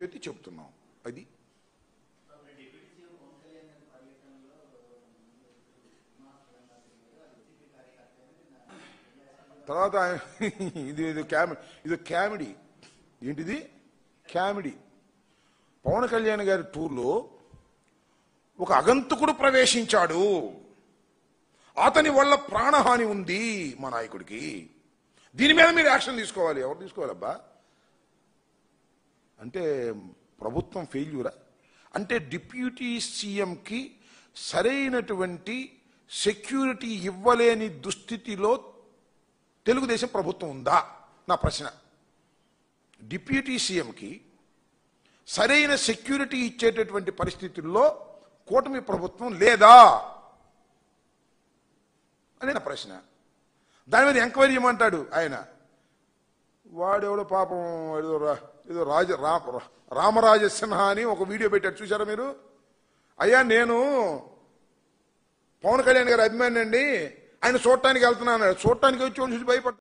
పెట్టి చెప్తున్నాం. అది తర్వాత ఇది కామెడీ. ఏంటిది? కామెడీ. పవన్ కళ్యాణ్ గారి టూర్లో ఒక అగంతకుడు ప్రవేశించాడు, అతని వల్ల ప్రాణహాని ఉంది మా నాయకుడికి, దీని మీద మీరు యాక్షన్ తీసుకోవాలి. ఎవరు తీసుకోవాలబ్బా? అంటే ప్రభుత్వం ఫెయిల్యూరా? అంటే డిప్యూటీ సీఎంకి సరైనటువంటి సెక్యూరిటీ ఇవ్వలేని దుస్థితిలో తెలుగుదేశం ప్రభుత్వం ఉందా? నా ప్రశ్న. డిప్యూటీ సీఎంకి సరైన సెక్యూరిటీ ఇచ్చేటటువంటి పరిస్థితుల్లో కూటమి ప్రభుత్వం లేదా అని నా ప్రశ్న. దాని మీద ఎంక్వైరీ చేయమంటాడు ఆయన. వాడెవడో పాపం ఏదో రామరాజ సిన్హా అని ఒక వీడియో పెట్టాడు, చూసారా మీరు? అయ్యా, నేను పవన్ కళ్యాణ్ గారి అభిమాని అండి, ఆయన చూడటానికి వెళ్తున్నాను. చూడటానికి వచ్చి భయపడ్డా.